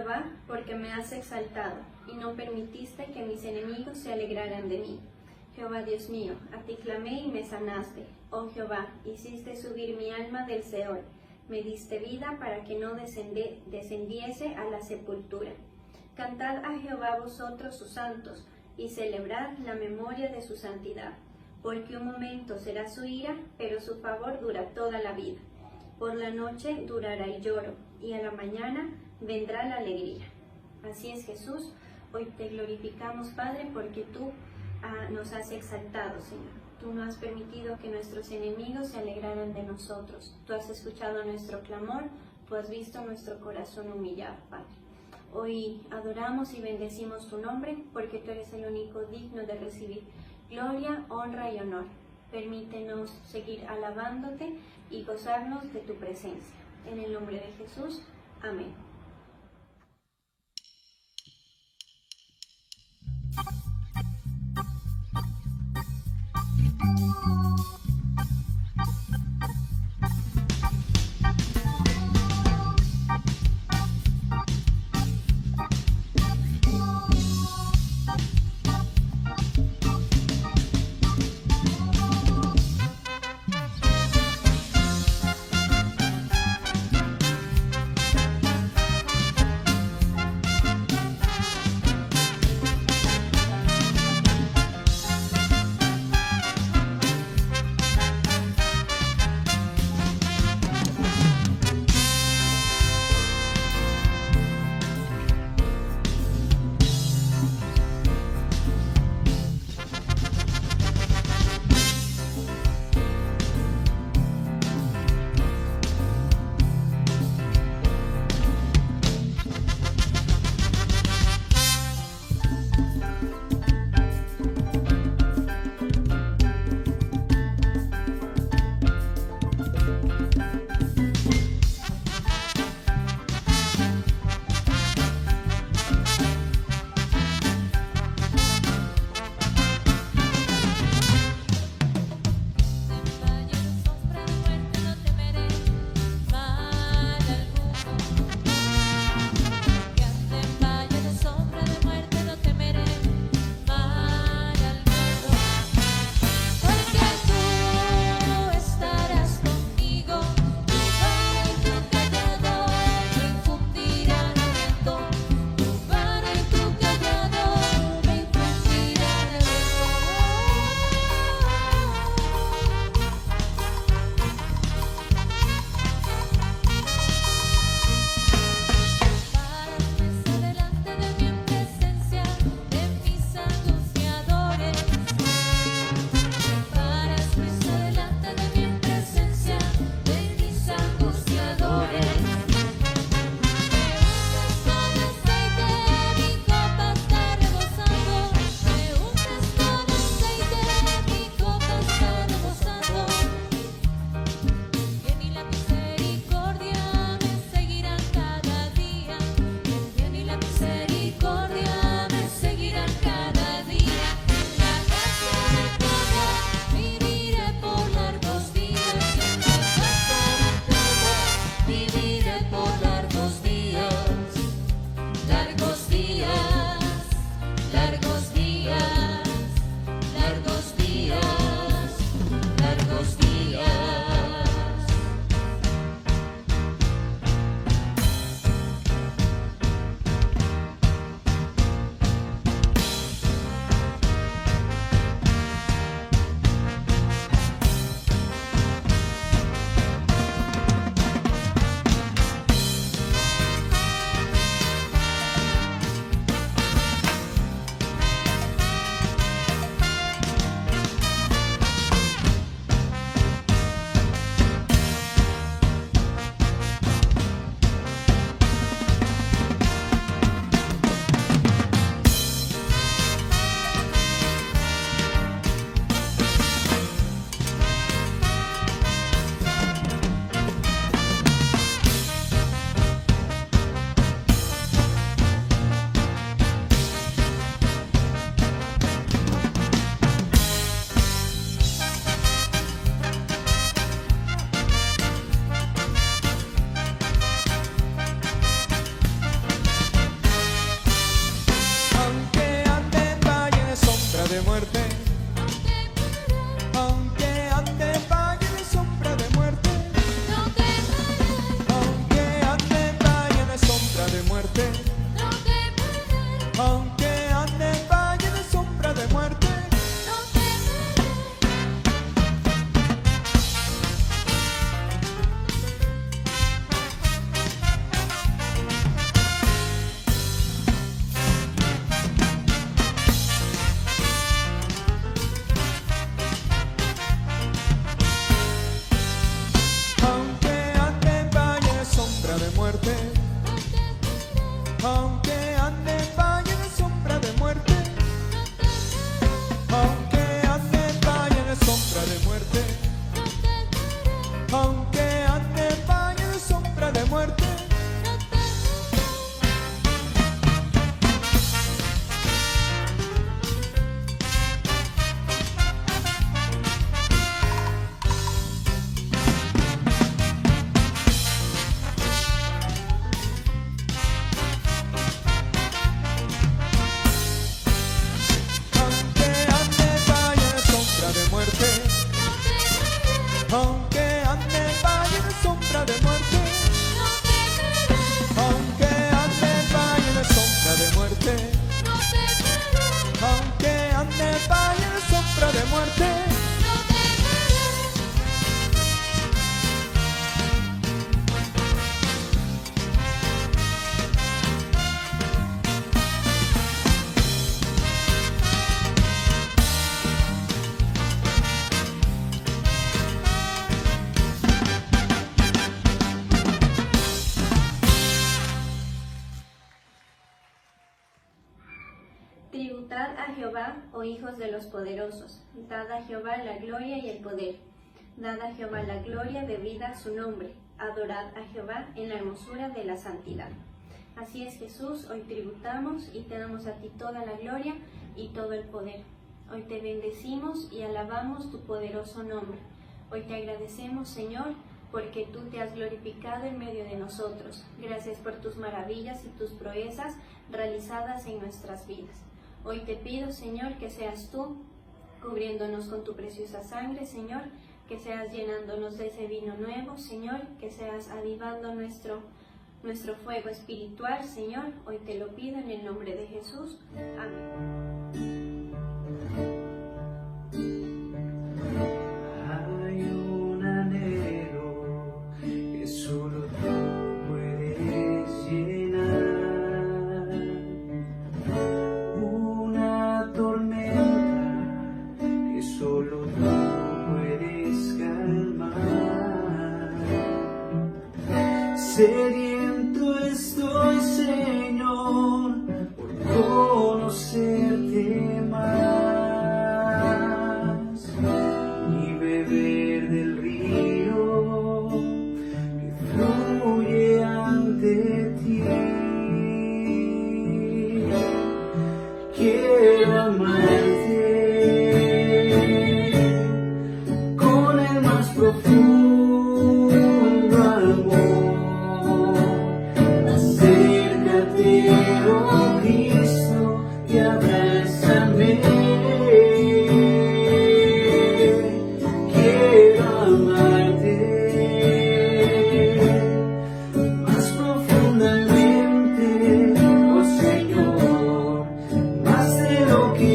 Jehová, porque me has exaltado, y no permitiste que mis enemigos se alegraran de mí. Jehová Dios mío, a ti clamé y me sanaste. Oh Jehová, hiciste subir mi alma del Seol, me diste vida para que no descendiese a la sepultura. Cantad a Jehová vosotros sus santos, y celebrad la memoria de su santidad, porque un momento será su ira, pero su favor dura toda la vida. Por la noche durará el lloro, y a la mañana vendrá la alegría. Así es, Jesús, hoy te glorificamos, Padre, porque tú nos has exaltado, Señor. Tú no has permitido que nuestros enemigos se alegraran de nosotros. Tú has escuchado nuestro clamor, tú has visto nuestro corazón humillado, Padre. Hoy adoramos y bendecimos tu nombre, porque tú eres el único digno de recibir gloria, honra y honor. Permítenos seguir alabándote y gozarnos de tu presencia. En el nombre de Jesús, amén. muerte, aunque ande en valle de sombra de muerte, aunque ande en valle de sombra de muerte, aunque ande en valle de sombra de muerte. Aunque ande en valle de sombra de muerte, aunque ande en valle de sombra de muerte, aunque ande en valle de sombra de muerte. Aunque ande en valle de sombra de muerte, aunque ande en valle de sombra de muerte, aunque ande en valle de sombra de muerte. Tributad a Jehová, oh hijos de los poderosos, dad a Jehová la gloria y el poder, dad a Jehová la gloria debida a su nombre, adorad a Jehová en la hermosura de la santidad. Así es, Jesús, hoy tributamos y te damos a ti toda la gloria y todo el poder. Hoy te bendecimos y alabamos tu poderoso nombre. Hoy te agradecemos, Señor, porque tú te has glorificado en medio de nosotros. Gracias por tus maravillas y tus proezas realizadas en nuestras vidas. Hoy te pido, Señor, que seas tú cubriéndonos con tu preciosa sangre, Señor, que seas llenándonos de ese vino nuevo, Señor, que seas avivando nuestro fuego espiritual, Señor. Hoy te lo pido en el nombre de Jesús. Amén. Hay un anhelo que solo tú puedes llenar. Solo tú puedes calmar. Sediento estoy, Señor, por conocerte más y beber del río que fluye ante ti. Quiero amarte profundo amor. Acércate, oh Cristo, y abrázame. Quiero amarte más profundamente, oh Señor, más de lo que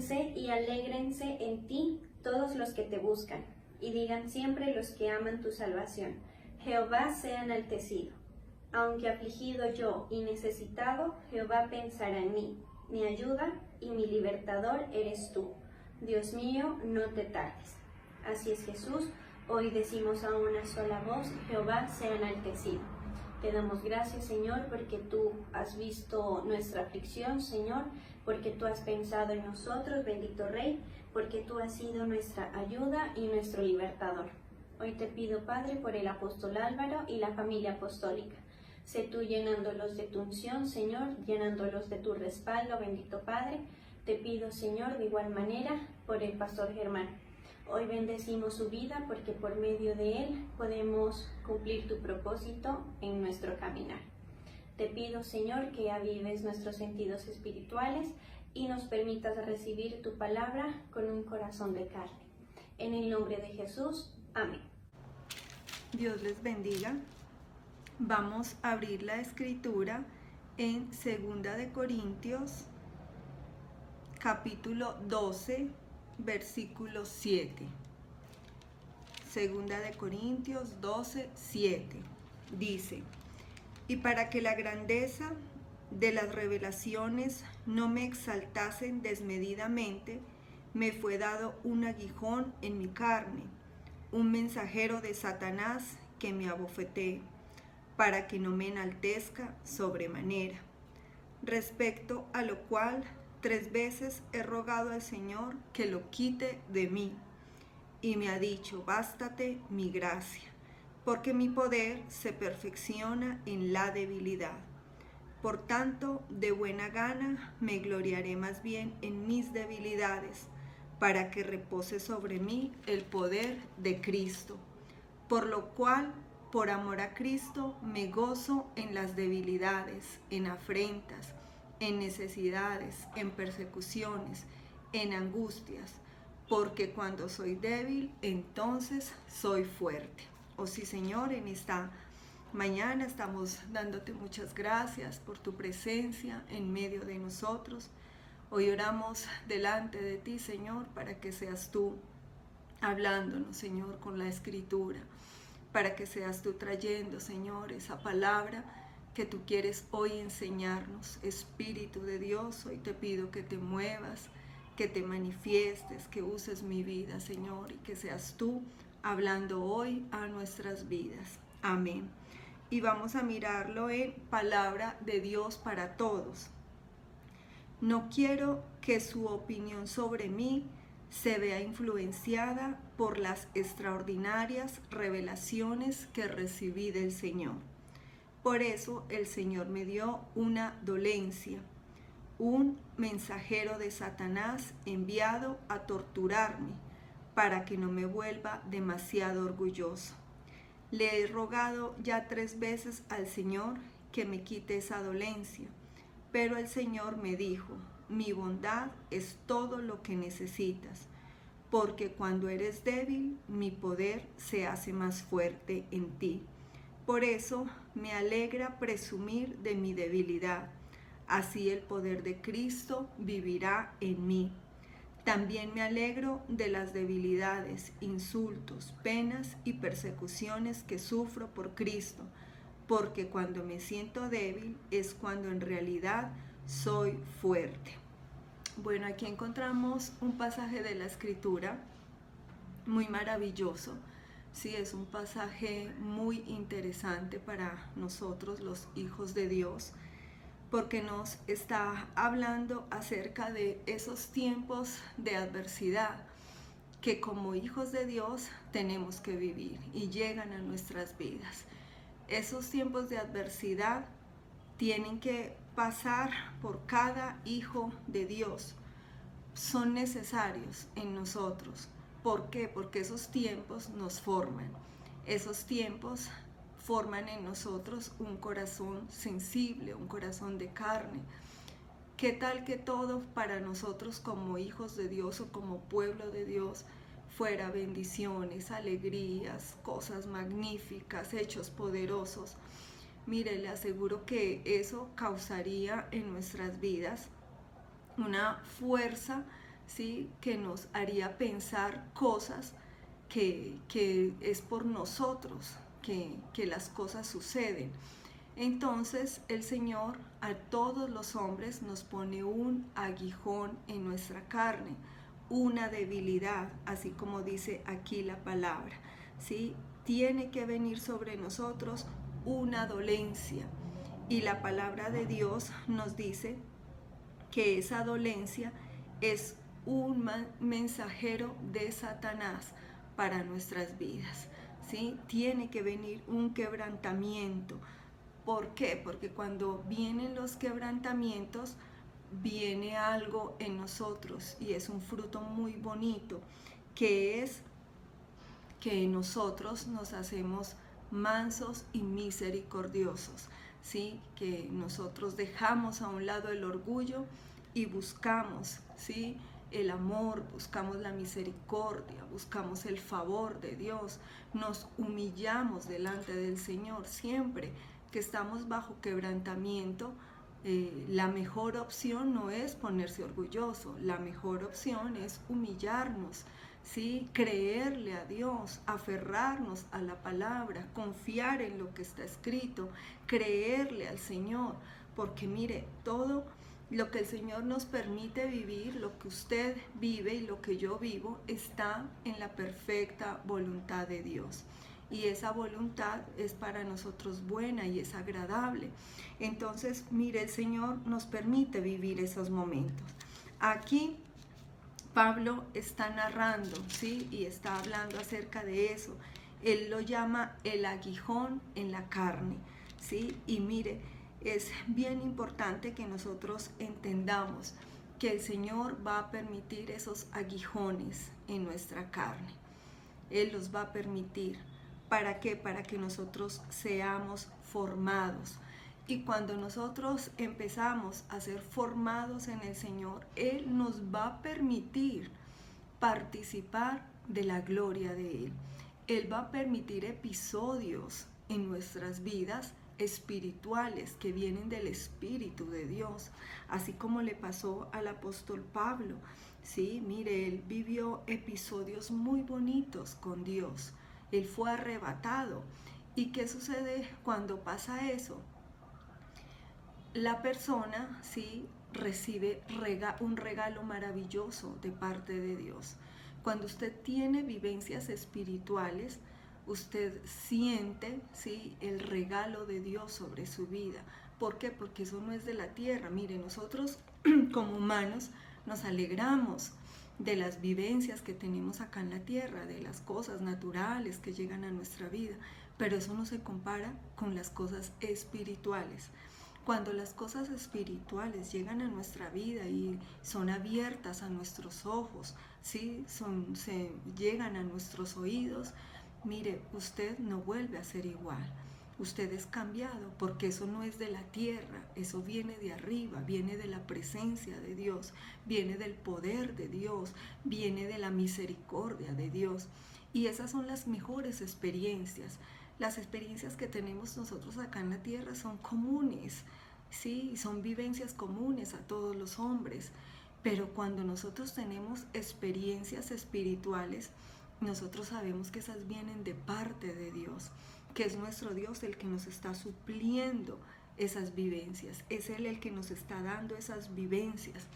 Gócense y alégrense en ti todos los que te buscan, y digan siempre los que aman tu salvación: Jehová sea enaltecido. Aunque afligido yo y necesitado, Jehová pensará en mí. Mi ayuda y mi libertador eres tú. Dios mío, no te tardes. Así es, Jesús. Hoy decimos a una sola voz: Jehová sea enaltecido. Te damos gracias, Señor, porque tú has visto nuestra aflicción, Señor, porque tú has pensado en nosotros, bendito Rey, porque tú has sido nuestra ayuda y nuestro libertador. Hoy te pido, Padre, por el apóstol Álvaro y la familia apostólica. Sé tú llenándolos de tu unción, Señor, llenándolos de tu respaldo, bendito Padre. Te pido, Señor, de igual manera por el pastor Germán. Hoy bendecimos su vida porque por medio de él podemos cumplir tu propósito en nuestro caminar. Te pido, Señor, que avives nuestros sentidos espirituales y nos permitas recibir tu palabra con un corazón de carne. En el nombre de Jesús, amén. Dios les bendiga. Vamos a abrir la escritura en 2 de Corintios, capítulo 12, versículo 7. 2 de Corintios 12, 7. Dice: y para que la grandeza de las revelaciones no me exaltasen desmedidamente, me fue dado un aguijón en mi carne, un mensajero de Satanás que me abofetee, para que no me enaltezca sobremanera. Respecto a lo cual 3 veces he rogado al Señor que lo quite de mí, y me ha dicho: bástate mi gracia, porque mi poder se perfecciona en la debilidad. Por tanto, de buena gana me gloriaré más bien en mis debilidades, para que repose sobre mí el poder de Cristo. Por lo cual, por amor a Cristo, me gozo en las debilidades, en afrentas, en necesidades, en persecuciones, en angustias, porque cuando soy débil, entonces soy fuerte. Oh sí, Señor, en esta mañana estamos dándote muchas gracias por tu presencia en medio de nosotros. Hoy oramos delante de ti, Señor, para que seas tú hablándonos, Señor, con la Escritura, para que seas tú trayendo, Señor, esa palabra que tú quieres hoy enseñarnos. Espíritu de Dios, hoy te pido que te muevas, que te manifiestes, que uses mi vida, Señor, y que seas tú hablando hoy a nuestras vidas. Amén. Y vamos a mirarlo en Palabra de Dios para Todos. No quiero que su opinión sobre mí se vea influenciada por las extraordinarias revelaciones que recibí del Señor. Por eso el Señor me dio una dolencia, un mensajero de Satanás enviado a torturarme, para que no me vuelva demasiado orgulloso. Le he rogado ya 3 veces al Señor que me quite esa dolencia, pero el Señor me dijo: mi bondad es todo lo que necesitas, porque cuando eres débil, mi poder se hace más fuerte en ti. Por eso me alegra presumir de mi debilidad, así el poder de Cristo vivirá en mí. También me alegro de las debilidades, insultos, penas y persecuciones que sufro por Cristo, porque cuando me siento débil es cuando en realidad soy fuerte. Bueno, aquí encontramos un pasaje de la Escritura muy maravilloso. Sí, es un pasaje muy interesante para nosotros, los hijos de Dios, porque nos está hablando acerca de esos tiempos de adversidad que como hijos de Dios tenemos que vivir y llegan a nuestras vidas. Esos tiempos de adversidad tienen que pasar por cada hijo de Dios. Son necesarios en nosotros. ¿Por qué? Porque esos tiempos nos forman. Esos tiempos forman en nosotros un corazón sensible, un corazón de carne. ¿Qué tal que todo para nosotros como hijos de Dios o como pueblo de Dios fuera bendiciones, alegrías, cosas magníficas, hechos poderosos? Mire, le aseguro que eso causaría en nuestras vidas una fuerza, ¿sí? Que nos haría pensar cosas que es por nosotros que las cosas suceden. Entonces el Señor a todos los hombres nos pone un aguijón en nuestra carne, una debilidad, así como dice aquí la palabra, ¿sí? Tiene que venir sobre nosotros una dolencia. Y la palabra de Dios nos dice que esa dolencia es un mensajero de Satanás para nuestras vidas, ¿sí? Tiene que venir un quebrantamiento. ¿Por qué? Porque cuando vienen los quebrantamientos, viene algo en nosotros y es un fruto muy bonito, que es que nosotros nos hacemos mansos y misericordiosos, ¿sí? Que nosotros dejamos a un lado el orgullo y buscamos, ¿sí? El amor, buscamos la misericordia, buscamos el favor de Dios, nos humillamos delante del Señor. Siempre que estamos bajo quebrantamiento, la mejor opción no es ponerse orgulloso, la mejor opción es humillarnos, ¿sí? Creerle a Dios, aferrarnos a la palabra, confiar en lo que está escrito, creerle al Señor, porque mire, todo lo que el Señor nos permite vivir, lo que usted vive y lo que yo vivo, está en la perfecta voluntad de Dios. Y esa voluntad es para nosotros buena y es agradable. Entonces, mire, el Señor nos permite vivir esos momentos. Aquí Pablo está narrando, ¿sí? Y está hablando acerca de eso. Él lo llama el aguijón en la carne, ¿sí? Y mire, es bien importante que nosotros entendamos que el Señor va a permitir esos aguijones en nuestra carne. Él los va a permitir. ¿Para qué? Para que nosotros seamos formados. Y cuando nosotros empezamos a ser formados en el Señor, Él nos va a permitir participar de la gloria de Él. Él va a permitir episodios en nuestras vidas espirituales que vienen del Espíritu de Dios, así como le pasó al apóstol Pablo. Sí, mire, él vivió episodios muy bonitos con Dios. Él fue arrebatado. ¿Y qué sucede cuando pasa eso? La persona, sí, recibe un regalo maravilloso de parte de Dios. Cuando usted tiene vivencias espirituales, usted siente, ¿sí?, el regalo de Dios sobre su vida. ¿Por qué? Porque eso no es de la tierra. Mire, nosotros como humanos nos alegramos de las vivencias que tenemos acá en la tierra, de las cosas naturales que llegan a nuestra vida, pero eso no se compara con las cosas espirituales. Cuando las cosas espirituales llegan a nuestra vida y son abiertas a nuestros ojos, ¿sí?, se llegan a nuestros oídos, mire, usted no vuelve a ser igual. Usted es cambiado, porque eso no es de la tierra, eso viene de arriba, viene de la presencia de Dios, viene del poder de Dios, viene de la misericordia de Dios. Y esas son las mejores experiencias. Las experiencias que tenemos nosotros acá en la tierra son comunes, sí, son vivencias comunes a todos los hombres. Pero cuando nosotros tenemos experiencias espirituales, nosotros sabemos que esas vienen de parte de Dios, que es nuestro Dios el que nos está supliendo esas vivencias, es Él el que nos está dando esas vivencias.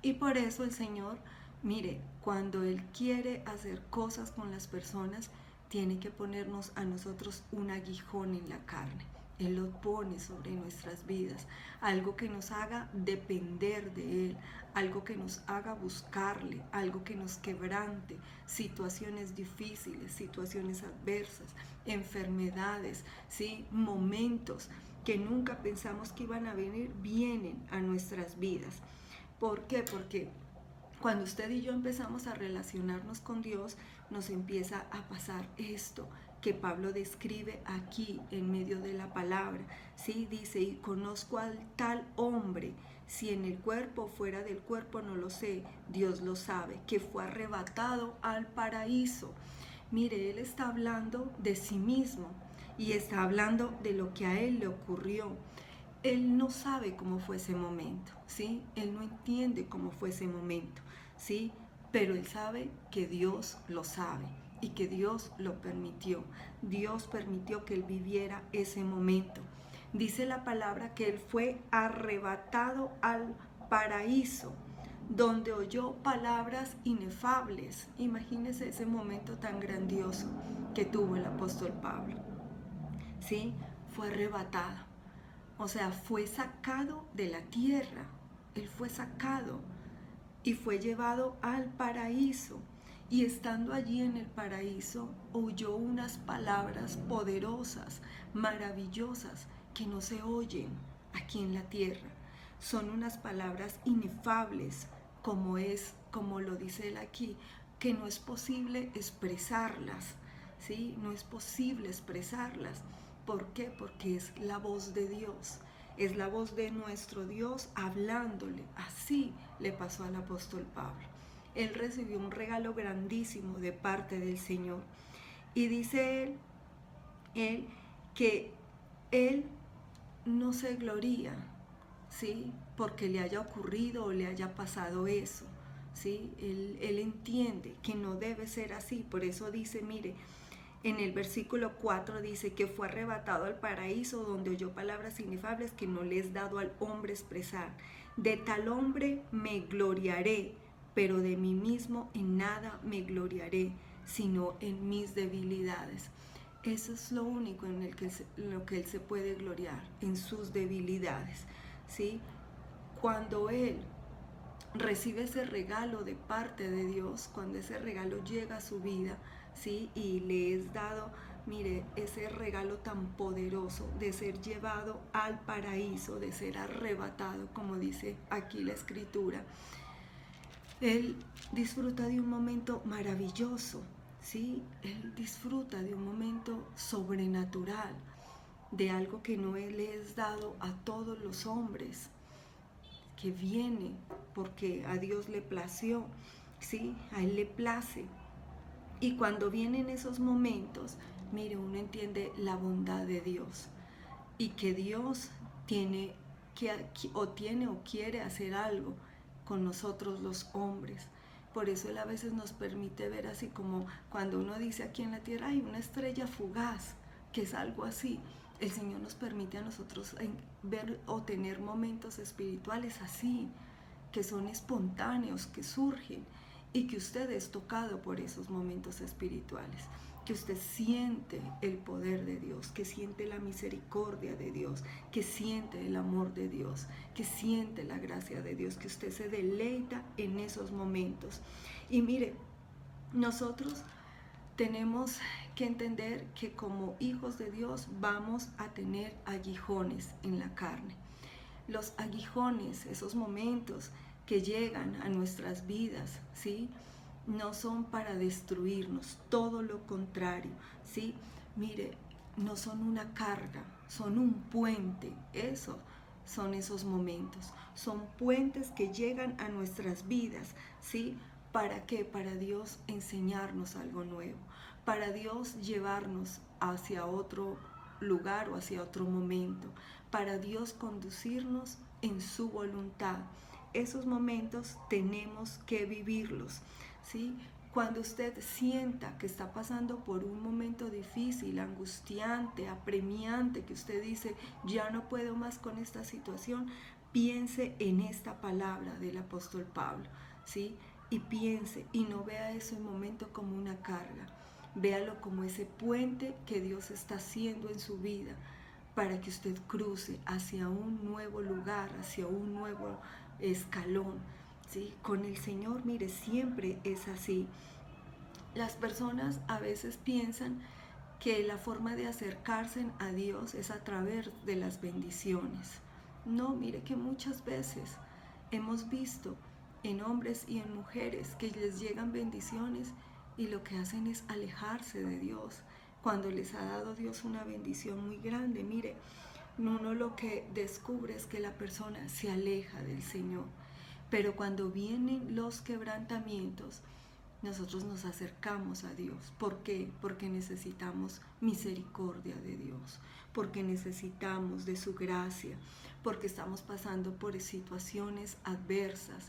Y por eso el Señor, mire, cuando Él quiere hacer cosas con las personas, tiene que ponernos a nosotros un aguijón en la carne. Él lo pone sobre nuestras vidas, algo que nos haga depender de Él, algo que nos haga buscarle, algo que nos quebrante, situaciones difíciles, situaciones adversas, enfermedades, ¿sí?, momentos que nunca pensamos que iban a venir, vienen a nuestras vidas. ¿Por qué? Porque cuando usted y yo empezamos a relacionarnos con Dios, nos empieza a pasar esto que Pablo describe aquí en medio de la palabra. Sí, dice, y conozco al tal hombre, si en el cuerpo o fuera del cuerpo no lo sé, Dios lo sabe, que fue arrebatado al paraíso. Mire, él está hablando de sí mismo y está hablando de lo que a él le ocurrió. él no sabe cómo fue ese momento, ¿sí? Él no entiende cómo fue ese momento, ¿sí? Pero él sabe que Dios lo sabe y que Dios lo permitió. Dios permitió que él viviera ese momento. Dice la palabra que él fue arrebatado al paraíso, donde oyó palabras inefables. Imagínense ese momento tan grandioso que tuvo el apóstol Pablo, ¿sí? Fue arrebatado. O sea, fue sacado de la tierra. Él fue sacado y fue llevado al paraíso. Y estando allí en el paraíso, oyó unas palabras poderosas, maravillosas, que no se oyen aquí en la tierra. Son unas palabras inefables, como lo dice él aquí, que no es posible expresarlas, ¿sí? No es posible expresarlas. ¿Por qué? Porque es la voz de Dios, es la voz de nuestro Dios hablándole. Así le pasó al apóstol Pablo. Él recibió un regalo grandísimo de parte del Señor. Y dice él que él no se gloría, ¿sí? Porque le haya ocurrido o le haya pasado eso, ¿sí? Él entiende que no debe ser así. Por eso dice, mire, en el versículo 4 dice que fue arrebatado al paraíso, donde oyó palabras inefables que no le es dado al hombre expresar. De tal hombre me gloriaré, pero de mí mismo en nada me gloriaré, sino en mis debilidades. Eso es lo único en lo que él se puede gloriar, en sus debilidades, ¿sí? Cuando él recibe ese regalo de parte de Dios, cuando ese regalo llega a su vida, ¿sí? Y le es dado, mire, ese regalo tan poderoso de ser llevado al paraíso, de ser arrebatado, como dice aquí la escritura. Él disfruta de un momento maravilloso, ¿sí? Él disfruta de un momento sobrenatural, de algo que no le es dado a todos los hombres, que viene porque a Dios le plació, ¿sí? A Él le place. Y cuando vienen esos momentos, mire, uno entiende la bondad de Dios y que Dios tiene o quiere hacer algo con nosotros los hombres. Por eso Él a veces nos permite ver así como cuando uno dice aquí en la tierra hay una estrella fugaz, que es algo así. El Señor nos permite a nosotros ver o tener momentos espirituales así, que son espontáneos, que surgen, y que usted es tocado por esos momentos espirituales, que usted siente el poder de Dios, que siente la misericordia de Dios, que siente el amor de Dios, que siente la gracia de Dios, que usted se deleita en esos momentos. Y mire, nosotros tenemos que entender que como hijos de Dios vamos a tener aguijones en la carne. Los aguijones, esos momentos que llegan a nuestras vidas, ¿sí? No son para destruirnos, todo lo contrario, ¿sí? Mire, no son una carga, son un puente. Eso son esos momentos, son puentes que llegan a nuestras vidas, ¿sí? ¿Para qué? Para Dios enseñarnos algo nuevo, para Dios llevarnos hacia otro lugar o hacia otro momento, para Dios conducirnos en su voluntad. Esos momentos tenemos que vivirlos, ¿sí? Cuando usted sienta que está pasando por un momento difícil, angustiante, apremiante, que usted dice, ya no puedo más con esta situación, piense en esta palabra del apóstol Pablo, ¿sí? Y piense y no vea ese momento como una carga, véalo como ese puente que Dios está haciendo en su vida para que usted cruce hacia un nuevo lugar, hacia un nuevo escalón, ¿sí? Con el Señor, mire, siempre es así. Las personas a veces piensan que la forma de acercarse a Dios es a través de las bendiciones. No, mire que muchas veces hemos visto en hombres y en mujeres que les llegan bendiciones y lo que hacen es alejarse de Dios, cuando les ha dado Dios una bendición muy grande. Mire, uno lo que descubre es que la persona se aleja del Señor, pero cuando vienen los quebrantamientos, nosotros nos acercamos a Dios. ¿Por qué? Porque necesitamos misericordia de Dios, porque necesitamos de su gracia, porque estamos pasando por situaciones adversas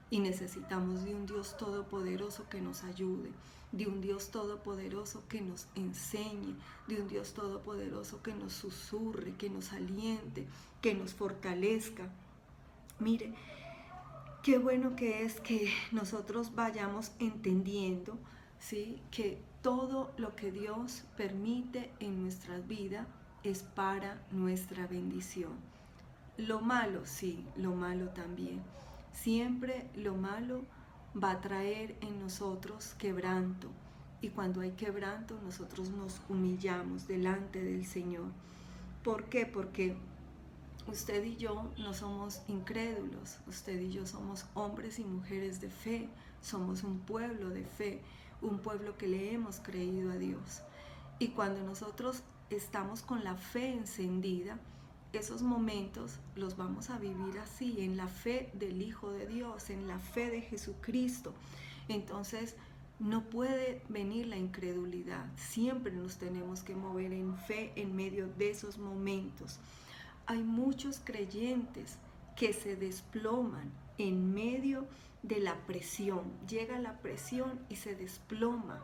y necesitamos de un Dios todopoderoso que nos ayude, de un Dios todopoderoso que nos enseñe, de un Dios todopoderoso que nos susurre, que nos aliente, que nos fortalezca. Mire, qué bueno que es que nosotros vayamos entendiendo, ¿sí?, que todo lo que Dios permite en nuestras vidas es para nuestra bendición. Lo malo, sí, lo malo también. Siempre lo malo va a traer en nosotros quebranto. Y cuando hay quebranto, nosotros nos humillamos delante del Señor. ¿Por qué? Porque usted y yo no somos incrédulos, usted y yo somos hombres y mujeres de fe, somos un pueblo de fe, un pueblo que le hemos creído a Dios. Y cuando nosotros estamos con la fe encendida, esos momentos los vamos a vivir así, en la fe del Hijo de Dios, en la fe de Jesucristo. Entonces, no puede venir la incredulidad, siempre nos tenemos que mover en fe en medio de esos momentos. Hay muchos creyentes que se desploman en medio de la presión. Llega la presión y se desploma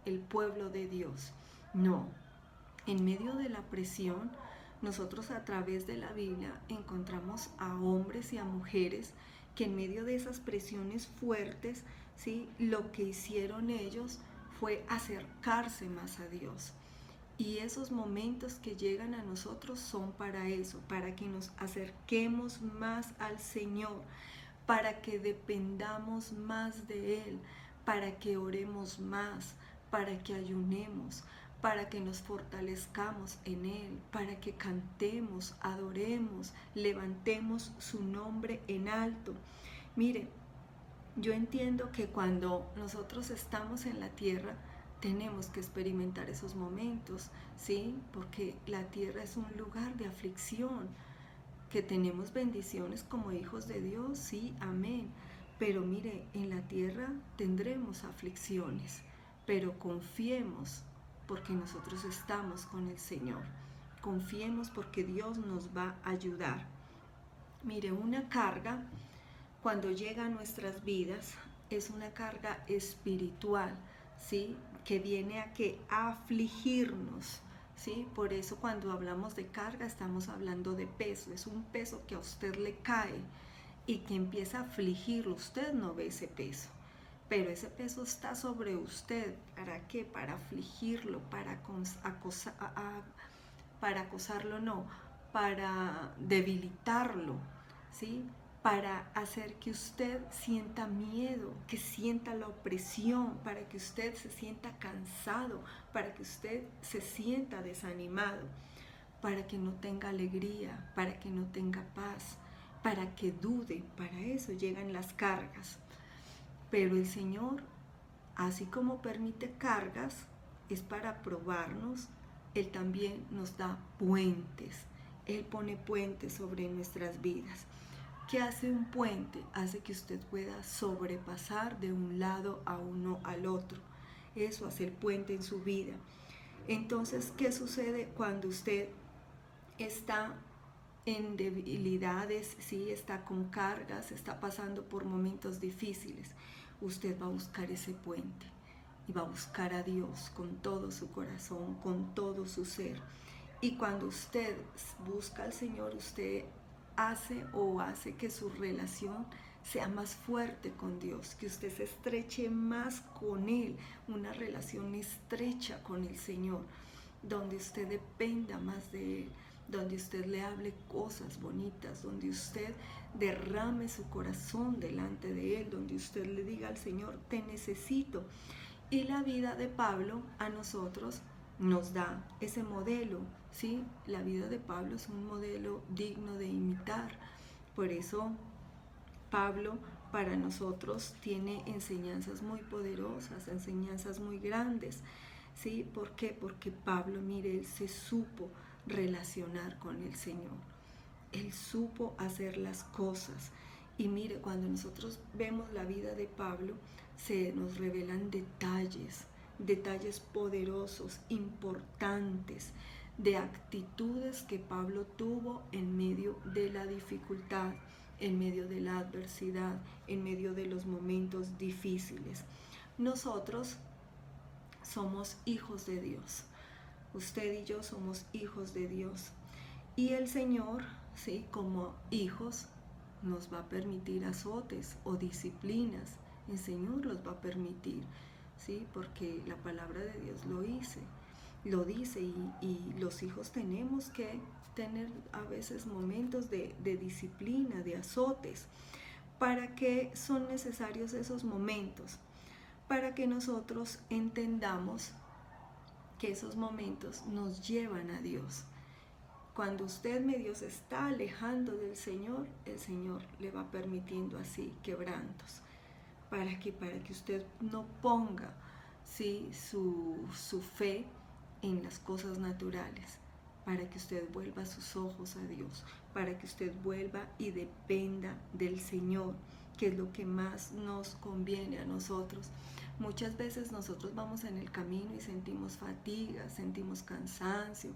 el pueblo de Dios. No, en medio de la presión, nosotros a través de la Biblia encontramos a hombres y a mujeres que en medio de esas presiones fuertes, ¿sí?, lo que hicieron ellos fue acercarse más a Dios. Y esos momentos que llegan a nosotros son para eso, para que nos acerquemos más al Señor, para que dependamos más de Él, para que oremos más, para que ayunemos, para que nos fortalezcamos en Él, para que cantemos, adoremos, levantemos su nombre en alto. Mire, yo entiendo que cuando nosotros estamos en la tierra, tenemos que experimentar esos momentos, ¿sí? Porque la tierra es un lugar de aflicción, que tenemos bendiciones como hijos de Dios, sí, amén. Pero mire, en la tierra tendremos aflicciones, pero confiemos porque nosotros estamos con el Señor. Confiemos porque Dios nos va a ayudar. Mire, una carga, cuando llega a nuestras vidas, es una carga espiritual, ¿sí?, que viene a afligirnos, ¿sí? Por eso cuando hablamos de carga estamos hablando de peso. Es un peso que a usted le cae y que empieza a afligirlo. Usted no ve ese peso, pero ese peso está sobre usted. ¿Para qué? Para afligirlo, para acosarlo, no, para debilitarlo, ¿sí?, para hacer que usted sienta miedo, que sienta la opresión, para que usted se sienta cansado, para que usted se sienta desanimado, para que no tenga alegría, para que no tenga paz, para que dude. Para eso llegan las cargas. Pero el Señor, así como permite cargas, es para probarnos. Él también nos da puentes. Él pone puentes sobre nuestras vidas. ¿Qué hace un puente? Hace que usted pueda sobrepasar de un lado a uno al otro. Eso hace el puente en su vida. Entonces, ¿qué sucede cuando usted está en debilidades, ¿sí?, está con cargas, está pasando por momentos difíciles? Usted va a buscar ese puente y va a buscar a Dios con todo su corazón, con todo su ser. Y cuando usted busca al Señor, usted hace que su relación sea más fuerte con Dios, que usted se estreche más con Él, una relación estrecha con el Señor, donde usted dependa más de Él, donde usted le hable cosas bonitas, donde usted derrame su corazón delante de Él, donde usted le diga al Señor, te necesito. Y la vida de Pablo a nosotros nos da ese modelo, ¿sí? La vida de Pablo es un modelo digno de imitar. Por eso Pablo para nosotros tiene enseñanzas muy poderosas, enseñanzas muy grandes, ¿sí? ¿Por qué? Porque Pablo, mire, él se supo relacionar con el Señor. Él supo hacer las cosas Y mire, cuando nosotros vemos la vida de Pablo, se nos revelan detalles poderosos, importantes, de actitudes que Pablo tuvo en medio de la dificultad, en medio de la adversidad, en medio de los momentos difíciles. Nosotros somos hijos de Dios. Usted y yo somos hijos de Dios. Y el Señor, ¿sí?, como hijos, nos va a permitir azotes o disciplinas. El Señor los va a permitir, ¿sí?, porque la palabra de Dios lo dice y los hijos tenemos que tener a veces momentos de disciplina, de azotes. ¿Para qué son necesarios esos momentos? Para que nosotros entendamos que esos momentos nos llevan a Dios. Cuando usted medio se está alejando del Señor, el Señor le va permitiendo así quebrantos. ¿Para qué? Para que usted no ponga, ¿sí?, su fe en las cosas naturales, para que usted vuelva sus ojos a Dios, para que usted vuelva y dependa del Señor, que es lo que más nos conviene a nosotros. Muchas veces nosotros vamos en el camino y sentimos fatiga, sentimos cansancio,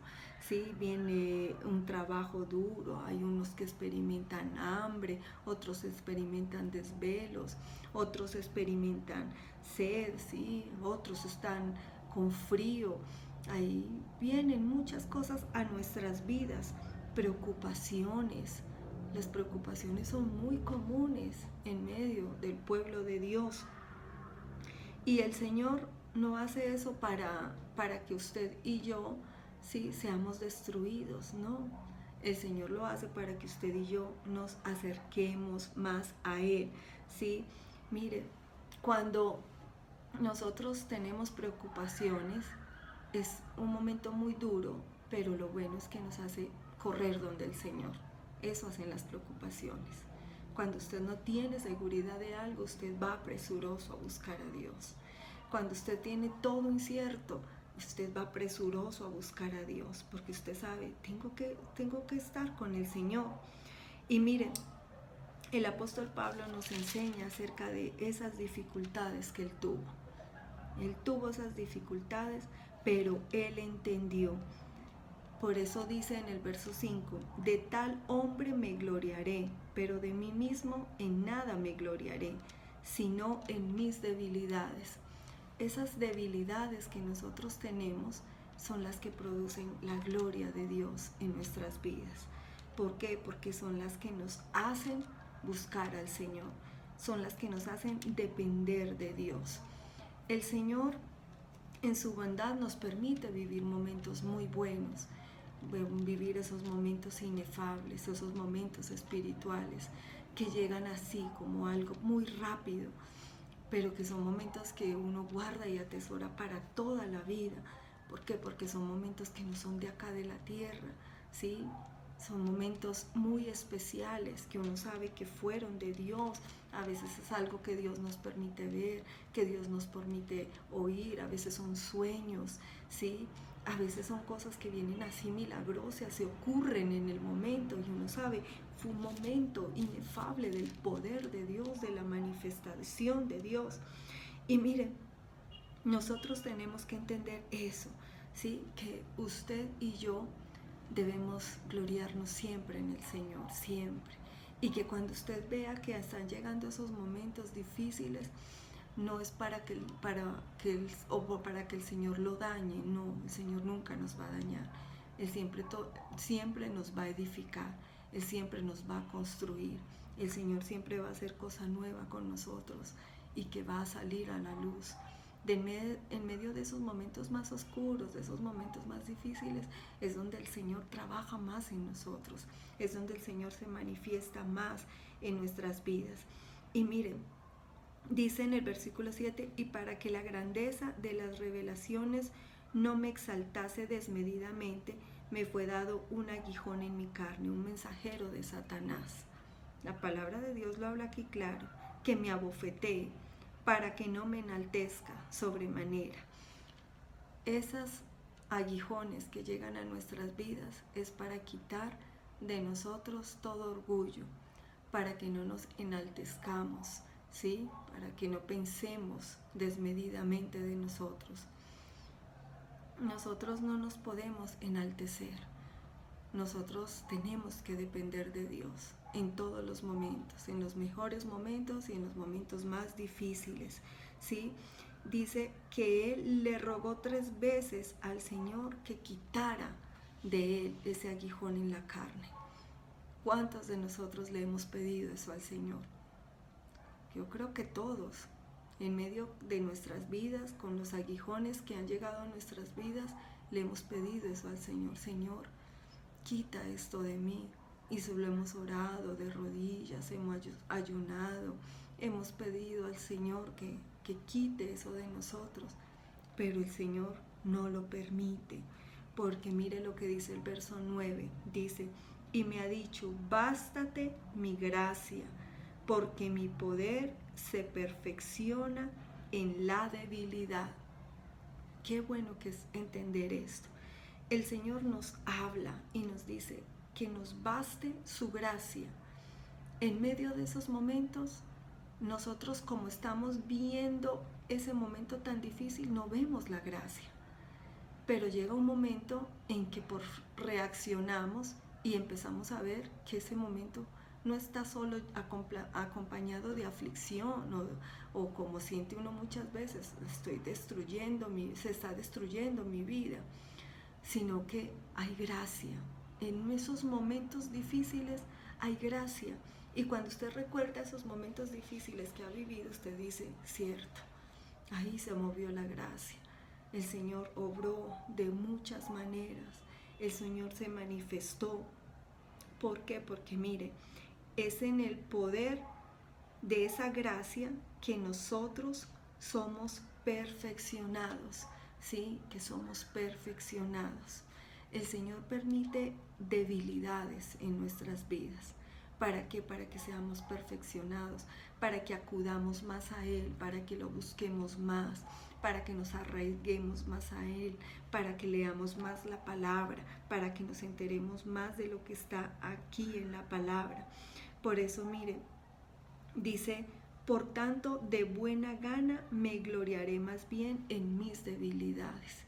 ¿sí? Viene un trabajo duro, hay unos que experimentan hambre, otros experimentan desvelos, otros experimentan sed, ¿sí? Otros están con frío. Ahí vienen muchas cosas a nuestras vidas, preocupaciones. Las preocupaciones son muy comunes en medio del pueblo de Dios. Y el Señor no hace eso para que usted y yo, ¿sí?, seamos destruidos, ¿no? El Señor lo hace para que usted y yo nos acerquemos más a Él, ¿sí? Mire, cuando nosotros tenemos preocupaciones, es un momento muy duro, pero lo bueno es que nos hace correr donde el Señor. Eso hacen las preocupaciones. Cuando usted no tiene seguridad de algo, usted va presuroso a buscar a Dios. Cuando usted tiene todo incierto, usted va presuroso a buscar a Dios, porque usted sabe, tengo que estar con el Señor. Y miren, el apóstol Pablo nos enseña acerca de esas dificultades que él tuvo. Él tuvo esas dificultades, pero él entendió. Por eso dice en el verso 5, de tal hombre me gloriaré, pero de mí mismo en nada me gloriaré, sino en mis debilidades. Esas debilidades que nosotros tenemos son las que producen la gloria de Dios en nuestras vidas. ¿Por qué? Porque son las que nos hacen buscar al Señor, son las que nos hacen depender de Dios. El Señor en su bondad nos permite vivir momentos muy buenos, vivir esos momentos inefables, esos momentos espirituales que llegan así como algo muy rápido, pero que son momentos que uno guarda y atesora para toda la vida. ¿Por qué? Porque son momentos que no son de acá de la tierra, ¿sí? Son momentos muy especiales que uno sabe que fueron de Dios. A veces es algo que Dios nos permite ver, que Dios nos permite oír, a veces son sueños, ¿sí? A veces son cosas que vienen así milagrosas, se ocurren en el momento y uno sabe, fue un momento inefable del poder de Dios, de la manifestación de Dios. Y miren, nosotros tenemos que entender eso, ¿sí? Que usted y yo debemos gloriarnos siempre en el Señor, siempre. Y que cuando usted vea que están llegando esos momentos difíciles, no es para que el Señor lo dañe, no, el Señor nunca nos va a dañar. Él siempre nos va a edificar, Él siempre nos va a construir. El Señor siempre va a hacer cosa nueva con nosotros y que va a salir a la luz. En medio de esos momentos más oscuros, de esos momentos más difíciles, es donde el Señor trabaja más en nosotros, es donde el Señor se manifiesta más en nuestras vidas. Y miren, dice en el versículo 7, y para que la grandeza de las revelaciones no me exaltase desmedidamente, me fue dado un aguijón en mi carne, un mensajero de Satanás. La palabra de Dios lo habla aquí claro, que me abofetee, para que no me enaltezca sobremanera. Esos aguijones que llegan a nuestras vidas es para quitar de nosotros todo orgullo, para que no nos enaltezcamos, ¿sí? Para que no pensemos desmedidamente de nosotros. Nosotros no nos podemos enaltecer. Nosotros tenemos que depender de Dios en todos los momentos, en los mejores momentos y en los momentos más difíciles, ¿sí? Dice que él le rogó 3 veces al Señor que quitara de él ese aguijón en la carne. ¿Cuántos de nosotros le hemos pedido eso al Señor? Yo creo que todos, en medio de nuestras vidas, con los aguijones que han llegado a nuestras vidas, le hemos pedido eso al Señor. Señor, quita esto de mí. Y solo hemos orado de rodillas, hemos ayunado, hemos pedido al Señor que quite eso de nosotros. Pero el Señor no lo permite, porque mire lo que dice el verso 9, dice, y me ha dicho, bástate mi gracia, porque mi poder se perfecciona en la debilidad. Qué bueno que es entender esto. El Señor nos habla y nos dice que nos baste su gracia. En medio de esos momentos, nosotros como estamos viendo ese momento tan difícil, no vemos la gracia. Pero llega un momento en que reaccionamos y empezamos a ver que ese momento no está solo acompañado de aflicción o como siente uno muchas veces, se está destruyendo mi vida, sino que hay gracia. En esos momentos difíciles hay gracia. Y cuando usted recuerda esos momentos difíciles que ha vivido, usted dice, cierto, ahí se movió la gracia. El Señor obró de muchas maneras. El Señor se manifestó. ¿Por qué? Porque mire, es en el poder de esa gracia que nosotros somos perfeccionados, ¿sí? Que somos perfeccionados. El Señor permite debilidades en nuestras vidas. ¿Para qué? Para que seamos perfeccionados, para que acudamos más a Él, para que lo busquemos más, para que nos arraiguemos más a Él, para que leamos más la palabra, para que nos enteremos más de lo que está aquí en la palabra. Por eso, mire, dice, por tanto, de buena gana me gloriaré más bien en mis debilidades.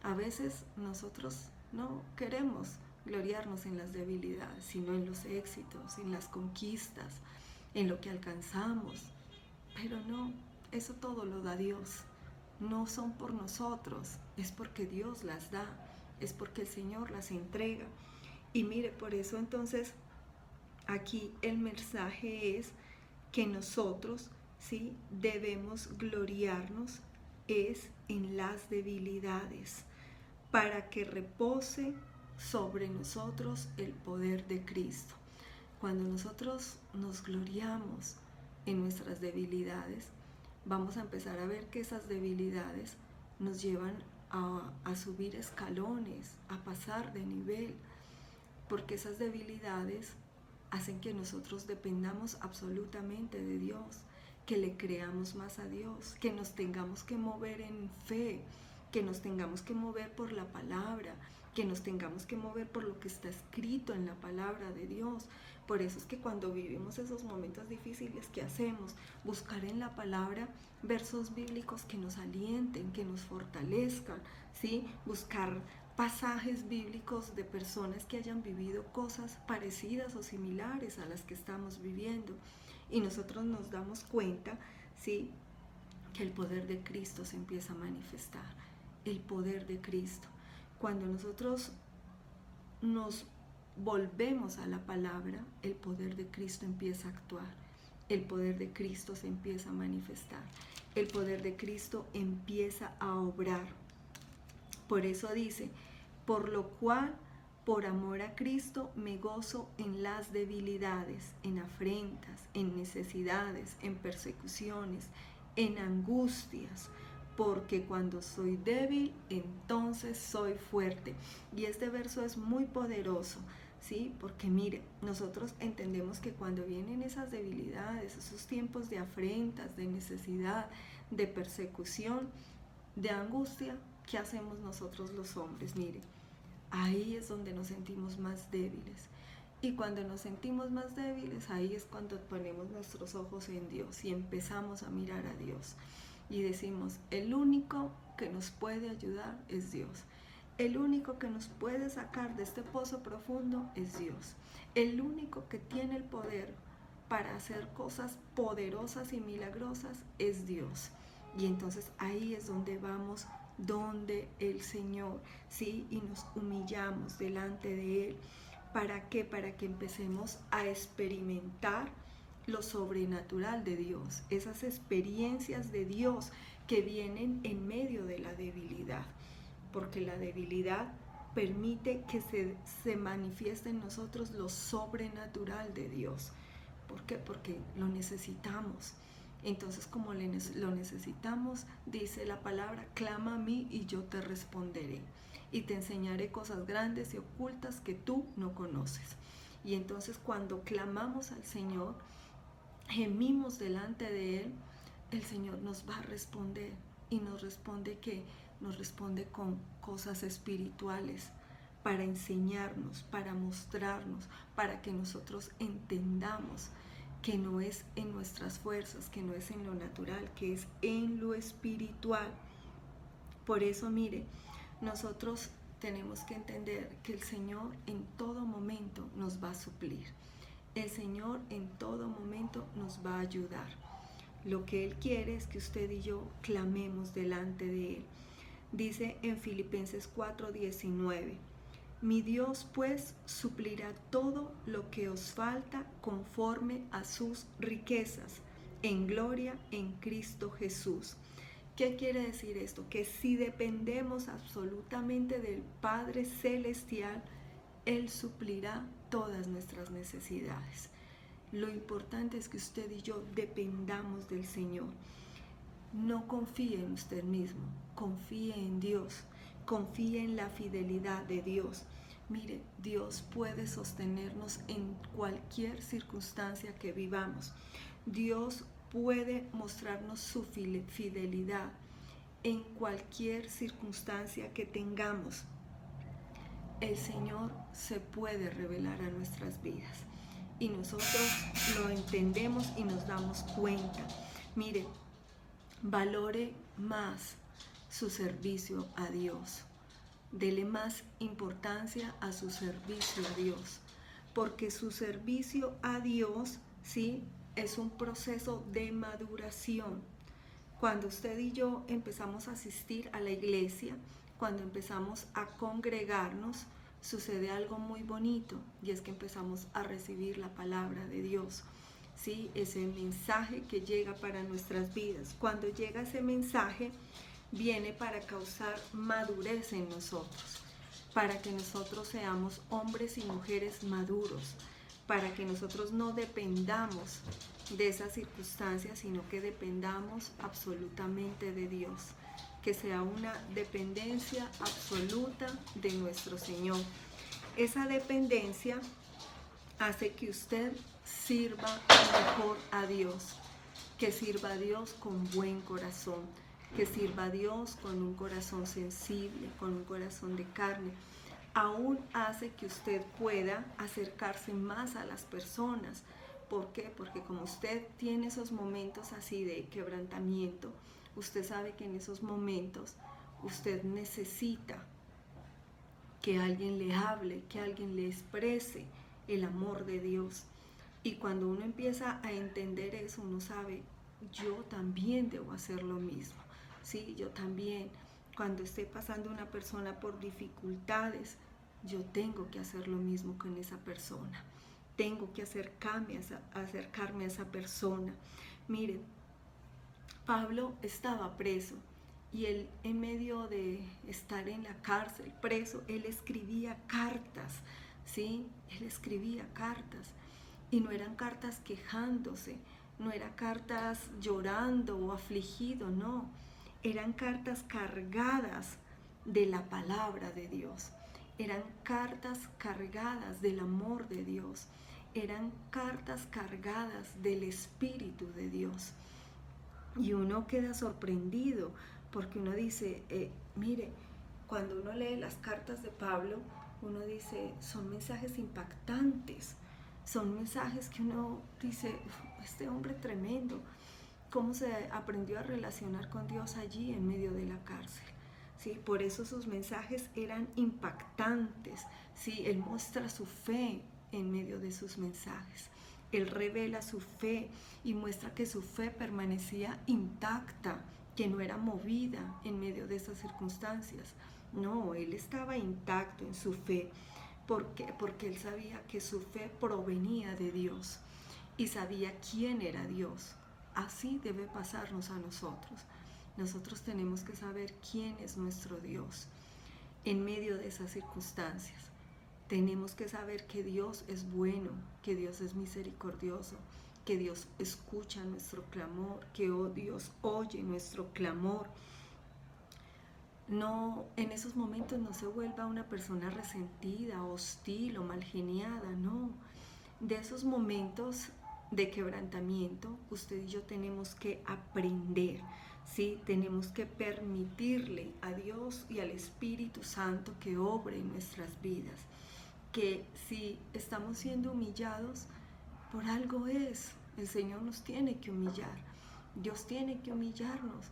A veces nosotros no queremos gloriarnos en las debilidades, sino en los éxitos, en las conquistas, en lo que alcanzamos. Pero no, eso todo lo da Dios. No son por nosotros, es porque Dios las da, es porque el Señor las entrega. Y mire, por eso entonces aquí el mensaje es que nosotros, ¿sí?, debemos gloriarnos es en las debilidades, para que repose sobre nosotros el poder de Cristo. Cuando nosotros nos gloriamos en nuestras debilidades, vamos a empezar a ver que esas debilidades nos llevan a subir escalones, a pasar de nivel, porque esas debilidades hacen que nosotros dependamos absolutamente de Dios, que le creamos más a Dios, que nos tengamos que mover en fe, que nos tengamos que mover por la palabra, que nos tengamos que mover por lo que está escrito en la palabra de Dios. Por eso es que cuando vivimos esos momentos difíciles, ¿qué hacemos? Buscar en la palabra versos bíblicos que nos alienten, que nos fortalezcan, ¿sí? Buscar pasajes bíblicos de personas que hayan vivido cosas parecidas o similares a las que estamos viviendo. Y nosotros nos damos cuenta, ¿sí?, que el poder de Cristo se empieza a manifestar. El poder de Cristo. Cuando nosotros nos volvemos a la palabra, el poder de Cristo empieza a actuar. El poder de Cristo se empieza a manifestar. El poder de Cristo empieza a obrar. Por eso dice, por lo cual, por amor a Cristo, me gozo en las debilidades, en afrentas, en necesidades, en persecuciones, en angustias, porque cuando soy débil, entonces soy fuerte. Y este verso es muy poderoso, ¿sí? Porque mire, nosotros entendemos que cuando vienen esas debilidades, esos tiempos de afrentas, de necesidad, de persecución, de angustia, ¿qué hacemos nosotros los hombres? Mire, ahí es donde nos sentimos más débiles. Y cuando nos sentimos más débiles, ahí es cuando ponemos nuestros ojos en Dios y empezamos a mirar a Dios. Y decimos, el único que nos puede ayudar es Dios. El único que nos puede sacar de este pozo profundo es Dios. El único que tiene el poder para hacer cosas poderosas y milagrosas es Dios. Y entonces ahí es donde vamos, donde el Señor, ¿sí? Y nos humillamos delante de Él. ¿Para qué? Para que empecemos a experimentar lo sobrenatural de Dios, esas experiencias de Dios que vienen en medio de la debilidad, porque la debilidad permite que se manifieste en nosotros lo sobrenatural de Dios. ¿Por qué? Porque lo necesitamos. Entonces, como lo necesitamos, dice la palabra, clama a mí y yo te responderé. Y te enseñaré cosas grandes y ocultas que tú no conoces. Y entonces cuando clamamos al Señor, gemimos delante de Él, el Señor nos va a responder. Y nos responde ¿qué? Nos responde con cosas espirituales para enseñarnos, para mostrarnos, para que nosotros entendamos que no es en nuestras fuerzas, que no es en lo natural, que es en lo espiritual. Por eso, mire, nosotros tenemos que entender que el Señor en todo momento nos va a suplir. El Señor en todo momento nos va a ayudar. Lo que Él quiere es que usted y yo clamemos delante de Él. Dice en Filipenses 4:19, mi Dios pues suplirá todo lo que os falta conforme a sus riquezas en gloria en Cristo Jesús. ¿Qué quiere decir esto? Que si dependemos absolutamente del Padre Celestial, Él suplirá todas nuestras necesidades. Lo importante es que usted y yo dependamos del Señor. No confíe en usted mismo, confíe en Dios, confíe en la fidelidad de Dios. Mire, Dios puede sostenernos en cualquier circunstancia que vivamos. Dios puede mostrarnos su fidelidad en cualquier circunstancia que tengamos. El Señor se puede revelar a nuestras vidas y nosotros lo entendemos y nos damos cuenta. Mire, valore más su servicio a Dios. Dele más importancia a su servicio a Dios, porque su servicio a Dios, ¿sí?, es un proceso de maduración. Cuando usted y yo empezamos a asistir a la iglesia, cuando empezamos a congregarnos, sucede algo muy bonito, y es que empezamos a recibir la palabra de Dios, ¿sí? Ese mensaje que llega para nuestras vidas. Cuando llega ese mensaje, viene para causar madurez en nosotros, para que nosotros seamos hombres y mujeres maduros, para que nosotros no dependamos de esas circunstancias, sino que dependamos absolutamente de Dios, que sea una dependencia absoluta de nuestro Señor. Esa dependencia hace que usted sirva mejor a Dios, que sirva a Dios con buen corazón, que sirva a Dios con un corazón sensible, con un corazón de carne. Aún hace que usted pueda acercarse más a las personas. ¿Por qué? Porque como usted tiene esos momentos así de quebrantamiento, usted sabe que en esos momentos usted necesita que alguien le hable, que alguien le exprese el amor de Dios. Y cuando uno empieza a entender eso, uno sabe, yo también debo hacer lo mismo. Sí, yo también, cuando esté pasando una persona por dificultades, yo tengo que hacer lo mismo con esa persona. Tengo que acercarme a esa persona. Miren, Pablo estaba preso y él, en medio de estar en la cárcel, preso, él escribía cartas, ¿sí? Él escribía cartas y no eran cartas quejándose, no eran cartas llorando o afligido, no. Eran cartas cargadas de la palabra de Dios. Eran cartas cargadas del amor de Dios. Eran cartas cargadas del Espíritu de Dios. Y uno queda sorprendido porque uno dice, mire, cuando uno lee las cartas de Pablo, uno dice, son mensajes impactantes, son mensajes que uno dice, este hombre tremendo, cómo se aprendió a relacionar con Dios allí en medio de la cárcel. ¿Sí? Por eso sus mensajes eran impactantes. ¿Sí? Él muestra su fe en medio de sus mensajes. Él revela su fe y muestra que su fe permanecía intacta, que no era movida en medio de esas circunstancias. No, él estaba intacto en su fe. ¿Por qué? Porque él sabía que su fe provenía de Dios y sabía quién era Dios. Así debe pasarnos a nosotros. Nosotros tenemos que saber quién es nuestro Dios en medio de esas circunstancias. Tenemos que saber que Dios es bueno, que Dios es misericordioso, que Dios escucha nuestro clamor, que Dios oye nuestro clamor. No, en esos momentos no se vuelva una persona resentida, hostil o malgeniada, no. De esos momentos de quebrantamiento, usted y yo tenemos que aprender, ¿sí? Tenemos que permitirle a Dios y al Espíritu Santo que obre en nuestras vidas. Que si estamos siendo humillados, por algo es. El Señor nos tiene que humillar. Dios tiene que humillarnos.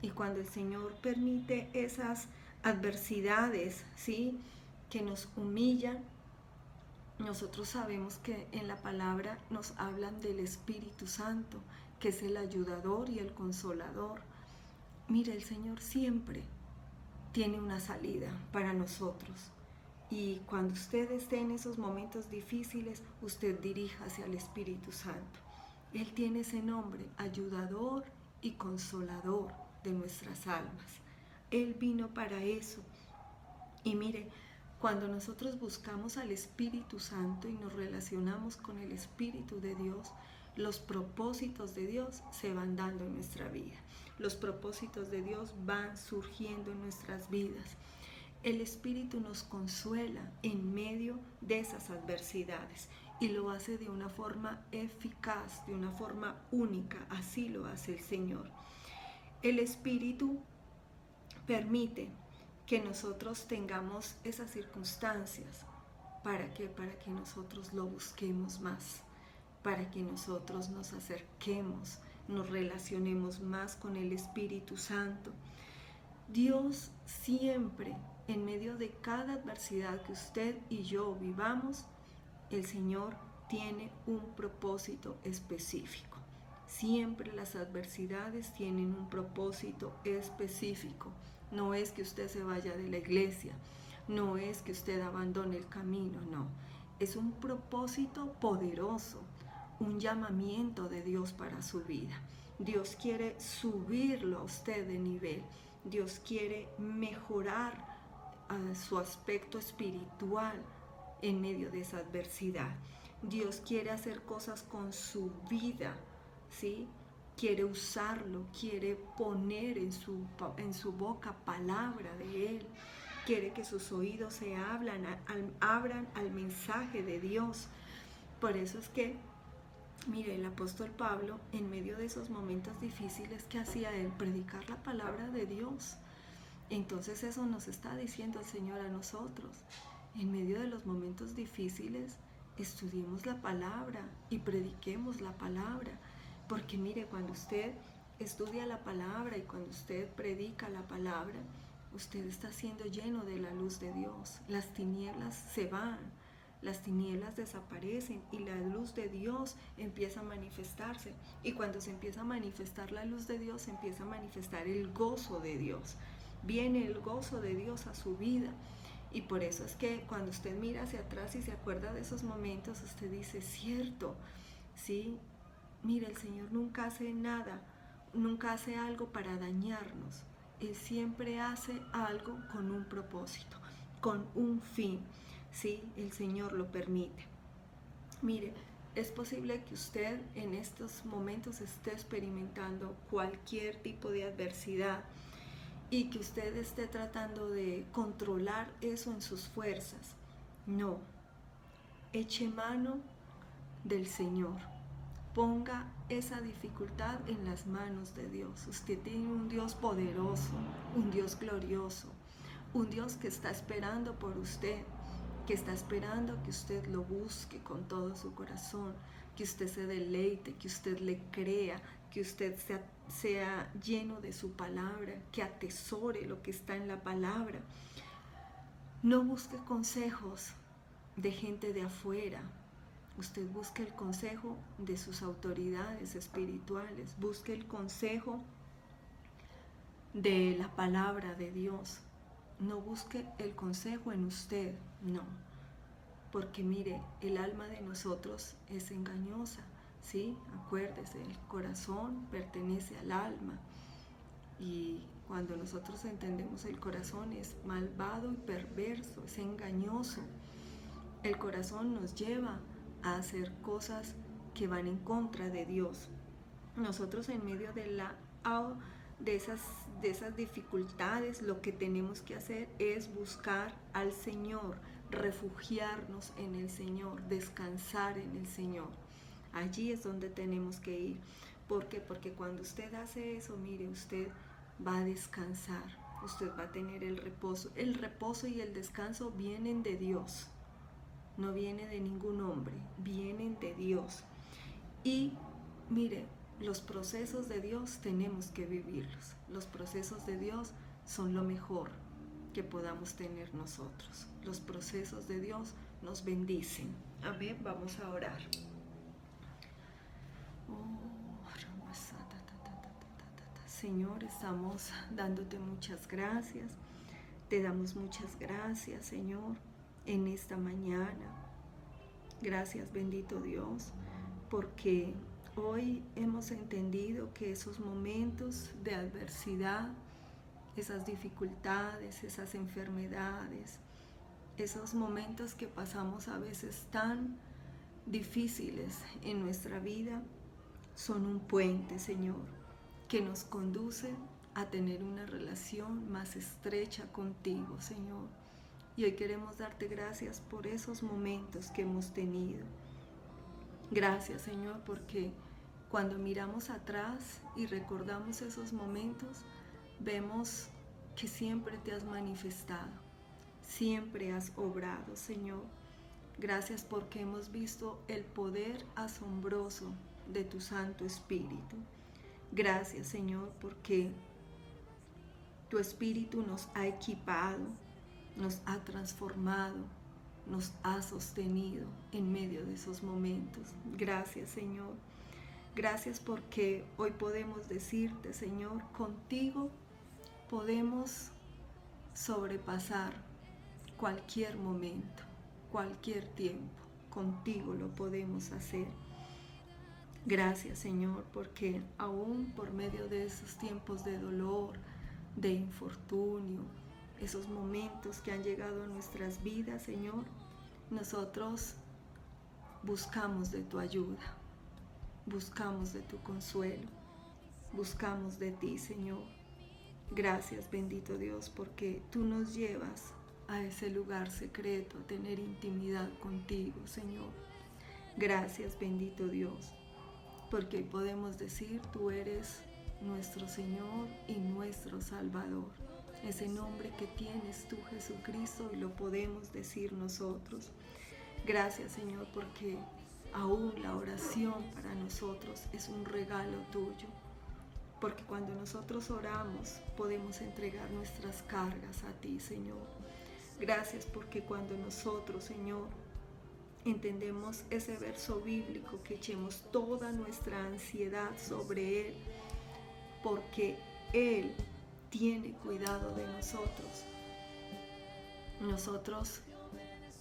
Y cuando el Señor permite esas adversidades, ¿sí?, que nos humillan, nosotros sabemos que en la palabra nos hablan del Espíritu Santo, que es el ayudador y el consolador. Mire, el Señor siempre tiene una salida para nosotros. Y cuando usted esté en esos momentos difíciles, usted diríjase al Espíritu Santo. Él tiene ese nombre, ayudador y consolador de nuestras almas. Él vino para eso. Y mire, cuando nosotros buscamos al Espíritu Santo y nos relacionamos con el Espíritu de Dios, los propósitos de Dios se van dando en nuestra vida. Los propósitos de Dios van surgiendo en nuestras vidas. El Espíritu nos consuela en medio de esas adversidades y lo hace de una forma eficaz, de una forma única. Así lo hace el Señor. El Espíritu permite que nosotros tengamos esas circunstancias. ¿Para qué? Para que nosotros lo busquemos más, para que nosotros nos acerquemos, nos relacionemos más con el Espíritu Santo. Dios siempre, en medio de cada adversidad que usted y yo vivamos, el Señor tiene un propósito específico. Siempre las adversidades tienen un propósito específico. No es que usted se vaya de la iglesia, no es que usted abandone el camino, no. Es un propósito poderoso, un llamamiento de Dios para su vida. Dios quiere subirlo a usted de nivel. Dios quiere mejorar su aspecto espiritual en medio de esa adversidad. Dios quiere hacer cosas con su vida, ¿sí? Quiere usarlo, quiere poner en su boca palabra de Él. Quiere que sus oídos se abran al mensaje de Dios. Por eso es que, mire, el apóstol Pablo, en medio de esos momentos difíciles, ¿qué hacía él? Predicar la palabra de Dios. Entonces eso nos está diciendo el Señor a nosotros. En medio de los momentos difíciles, estudiemos la palabra y prediquemos la palabra. Porque mire, cuando usted estudia la palabra y cuando usted predica la palabra, usted está siendo lleno de la luz de Dios. Las tinieblas se van, las tinieblas desaparecen y la luz de Dios empieza a manifestarse. Y cuando se empieza a manifestar la luz de Dios, se empieza a manifestar el gozo de Dios. Viene el gozo de Dios a su vida. Y por eso es que cuando usted mira hacia atrás y se acuerda de esos momentos, usted dice, cierto, ¿sí? Mire, el Señor nunca hace nada, nunca hace algo para dañarnos. Él siempre hace algo con un propósito, con un fin, ¿sí? El Señor lo permite. Mire, es posible que usted en estos momentos esté experimentando cualquier tipo de adversidad y que usted esté tratando de controlar eso en sus fuerzas. No, eche mano del Señor. Ponga esa dificultad en las manos de Dios. Usted tiene un Dios poderoso, un Dios glorioso, un Dios que está esperando por usted. que está esperando que usted lo busque con todo su corazón, que usted se deleite, que usted le crea, que usted sea lleno de su palabra, que atesore lo que está en la palabra. No busque consejos de gente de afuera. Usted busque el consejo de sus autoridades espirituales, busque el consejo de la palabra de Dios. No busque el consejo en usted, no. Porque mire, el alma de nosotros es engañosa, ¿sí? Acuérdese, el corazón pertenece al alma. Y cuando nosotros entendemos el corazón es malvado y perverso, es engañoso. El corazón nos lleva a hacer cosas que van en contra de Dios. Nosotros en medio de esas dificultades, lo que tenemos que hacer es buscar al Señor, refugiarnos en el Señor, descansar en el Señor. Allí es donde tenemos que ir. ¿Por qué? Porque cuando usted hace eso, mire, usted va a descansar, usted va a tener el reposo. El reposo y el descanso vienen de Dios, no viene de ningún hombre, vienen de Dios. Y mire, los procesos de Dios tenemos que vivirlos. Los procesos de Dios son lo mejor que podamos tener nosotros. Los procesos de Dios nos bendicen. Amén. Vamos a orar. Señor, estamos dándote muchas gracias. Te damos muchas gracias, Señor, en esta mañana. Gracias, bendito Dios, porque hoy hemos entendido que esos momentos de adversidad, esas dificultades, esas enfermedades, esos momentos que pasamos a veces tan difíciles en nuestra vida, son un puente, Señor, que nos conduce a tener una relación más estrecha contigo, Señor. Y hoy queremos darte gracias por esos momentos que hemos tenido. Gracias, Señor, porque cuando miramos atrás y recordamos esos momentos, vemos que siempre te has manifestado, siempre has obrado, Señor. Gracias porque hemos visto el poder asombroso de tu Santo Espíritu. Gracias, Señor, porque tu Espíritu nos ha equipado, nos ha transformado, nos ha sostenido en medio de esos momentos. Gracias, Señor. Gracias porque hoy podemos decirte, Señor, contigo podemos sobrepasar cualquier momento, cualquier tiempo. Contigo lo podemos hacer. Gracias, Señor, porque aún por medio de esos tiempos de dolor, de infortunio, esos momentos que han llegado a nuestras vidas, Señor, nosotros buscamos de tu ayuda, buscamos de tu consuelo, buscamos de ti, Señor. Gracias, bendito Dios, porque tú nos llevas a ese lugar secreto, a tener intimidad contigo, Señor. Gracias, bendito Dios, porque hoy podemos decir, tú eres nuestro Señor y nuestro Salvador. Ese nombre que tienes tú, Jesucristo, y lo podemos decir nosotros. Gracias, Señor, porque aún la oración para nosotros es un regalo tuyo. Porque cuando nosotros oramos, podemos entregar nuestras cargas a ti, Señor. Gracias porque cuando nosotros, Señor, entendemos ese verso bíblico, que echemos toda nuestra ansiedad sobre Él, porque Él tiene cuidado de nosotros. Nosotros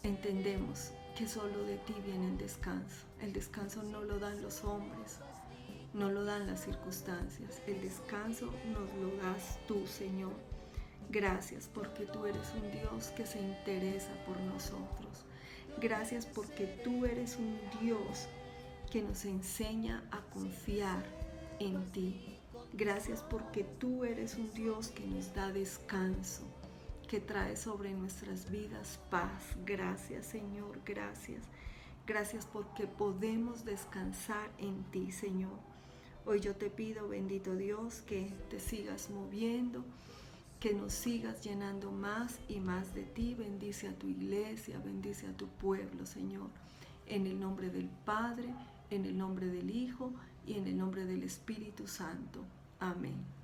entendemos que solo de ti viene el descanso. El descanso no lo dan los hombres, no lo dan las circunstancias. El descanso nos lo das tú, Señor. Gracias porque tú eres un Dios que se interesa por nosotros. Gracias porque tú eres un Dios que nos enseña a confiar en ti. Gracias porque tú eres un Dios que nos da descanso, que trae sobre nuestras vidas paz. Gracias, Señor, gracias. Gracias porque podemos descansar en ti, Señor. Hoy yo te pido, bendito Dios, que te sigas moviendo que nos sigas llenando más y más de ti. Bendice a tu iglesia, bendice a tu pueblo, Señor. En el nombre del Padre, en el nombre del Hijo y en el nombre del Espíritu Santo. Amén.